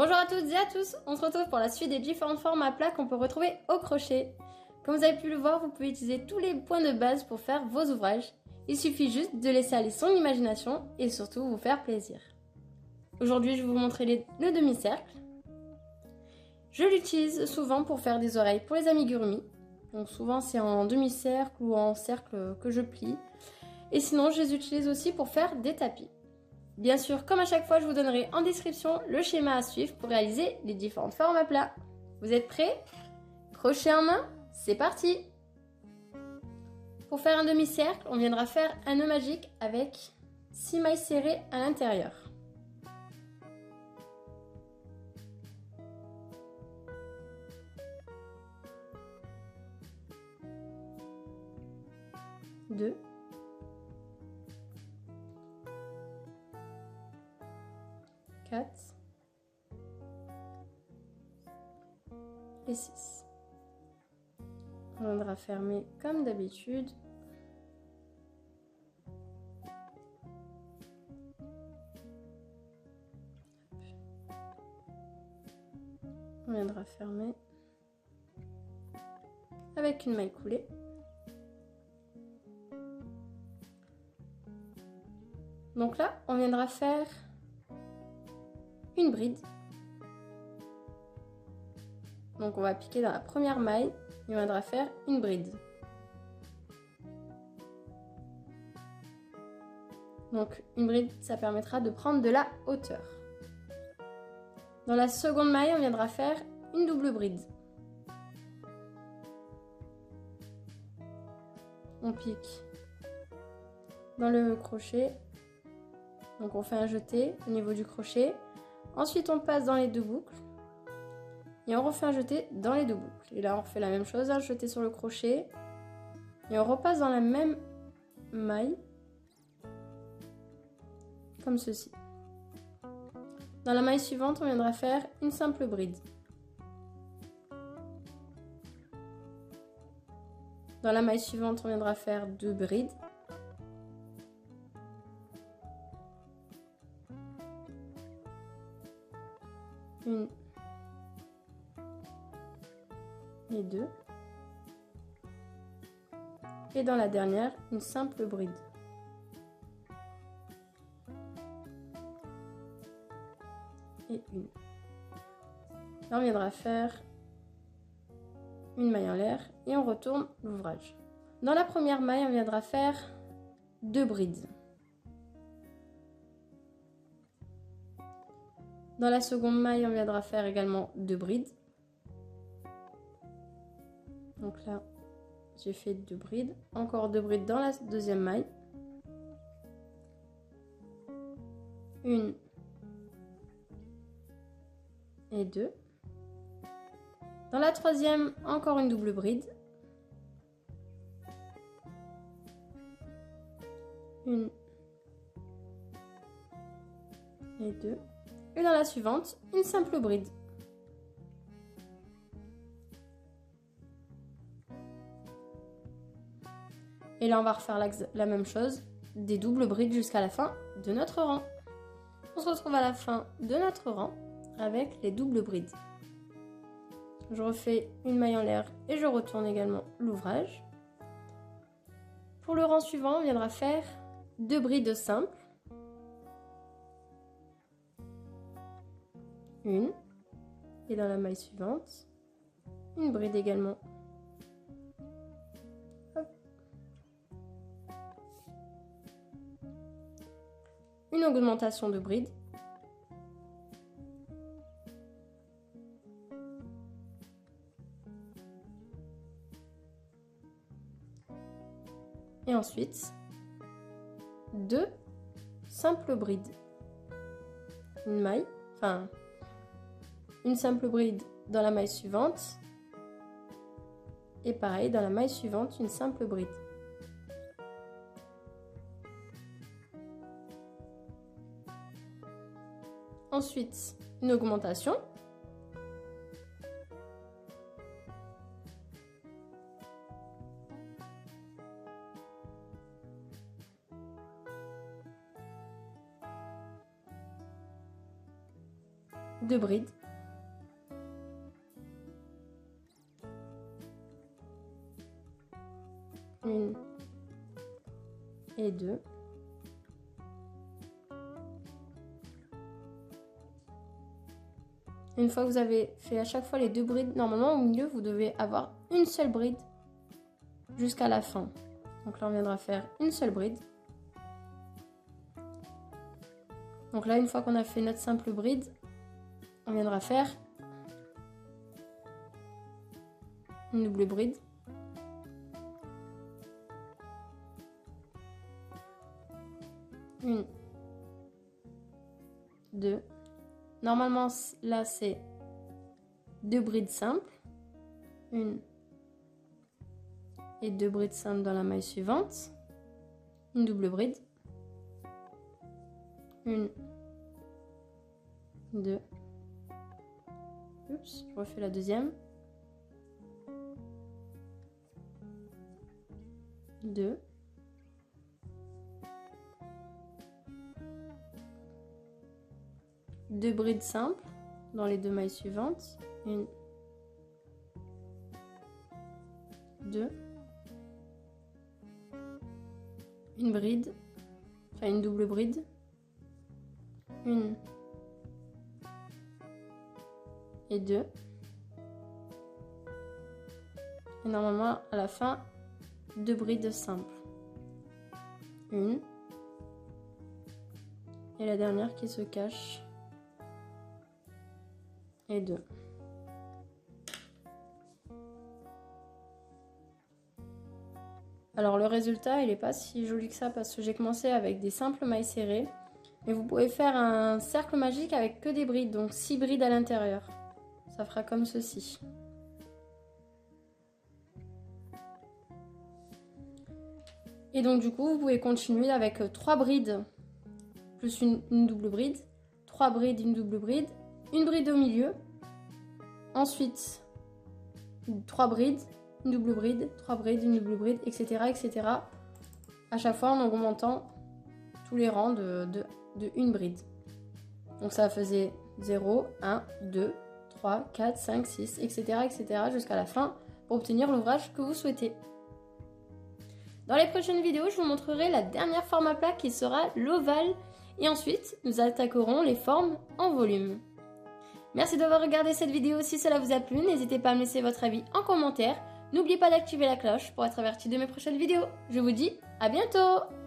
Bonjour à toutes et à tous, on se retrouve pour la suite des différentes formes à plat qu'on peut retrouver au crochet. Comme vous avez pu le voir, vous pouvez utiliser tous les points de base pour faire vos ouvrages. Il suffit juste de laisser aller son imagination et surtout vous faire plaisir. Aujourd'hui, je vais vous montrer le demi-cercle. Je l'utilise souvent pour faire des oreilles pour les amigurumis. Donc souvent c'est en demi-cercle ou en cercle que je plie. Et sinon, je les utilise aussi pour faire des tapis. Bien sûr, comme à chaque fois, je vous donnerai en description le schéma à suivre pour réaliser les différentes formes à plat. Vous êtes prêts? Crochet en main, c'est parti! Pour faire un demi-cercle, on viendra faire un nœud magique avec 6 mailles serrées à l'intérieur. Deux. 4 et 6. On viendra fermer comme d'habitude. On viendra fermer avec une maille coulée. Donc là, on viendra faire une bride. Donc on va piquer dans la première maille et on viendra faire une bride. Donc une bride, ça permettra de prendre de la hauteur. Dans la seconde maille, on viendra faire une double bride. On pique dans le crochet. Donc on fait un jeté au niveau du crochet. Ensuite, on passe dans les deux boucles et on refait un jeté dans les deux boucles. Et là, on refait la même chose, un jeté sur le crochet et on repasse dans la même maille, comme ceci. Dans la maille suivante, on viendra faire une simple bride. Dans la maille suivante, on viendra faire deux brides. Une et deux. Et dans la dernière, une simple bride. Et une. Là, on viendra faire une maille en l'air et on retourne l'ouvrage. Dans la première maille, on viendra faire deux brides. Dans la seconde maille, on viendra faire également deux brides. Donc là, j'ai fait deux brides. Encore deux brides dans la deuxième maille. Une et deux. Dans la troisième, encore une double bride. Une et deux. Et dans la suivante, une simple bride. Et là, on va refaire la même chose, des doubles brides jusqu'à la fin de notre rang. On se retrouve à la fin de notre rang avec les doubles brides. Je refais une maille en l'air et je retourne également l'ouvrage. Pour le rang suivant, on viendra faire deux brides simples. Une. Et dans la maille suivante, une bride également. Hop. Une augmentation de bride. Et ensuite, deux simples brides. Une maille, enfin, une simple bride dans la maille suivante. Et pareil, dans la maille suivante, une simple bride. Ensuite, une augmentation. 2 brides. Une et 2. Une fois que vous avez fait à chaque fois les 2 brides, normalement au milieu vous devez avoir une seule bride jusqu'à la fin. Donc là on viendra faire une seule bride. Donc là une fois qu'on a fait notre simple bride, on viendra faire une double bride. Une, 2. Normalement, là, c'est 2 brides simples. Une et 2 brides simples dans la maille suivante. Une double bride. Une, 2. Oups, je refais la deuxième. 2. 2 brides simples dans les 2 mailles suivantes. Une, 2. Une bride, enfin une double bride. Une et 2. Et normalement, à la fin, 2 brides simples. Une. Et la dernière qui se cache. Et 2. Alors le résultat il n'est pas si joli que ça parce que j'ai commencé avec des simples mailles serrées. Mais vous pouvez faire un cercle magique avec que des brides, donc 6 brides à l'intérieur. Ça fera comme ceci. Et donc du coup vous pouvez continuer avec 3 brides plus une double bride, 3 brides, une double bride, une bride au milieu, ensuite 3 brides, une double bride, 3 brides, une double bride, etc. etc. à chaque fois en augmentant tous les rangs de une bride. Donc ça faisait 0, 1, 2, 3, 4, 5, 6, etc. etc. jusqu'à la fin pour obtenir l'ouvrage que vous souhaitez. Dans les prochaines vidéos, je vous montrerai la dernière forme à plat qui sera l'ovale et ensuite nous attaquerons les formes en volume. Merci d'avoir regardé cette vidéo. Si cela vous a plu, n'hésitez pas à me laisser votre avis en commentaire. N'oubliez pas d'activer la cloche pour être averti de mes prochaines vidéos. Je vous dis à bientôt!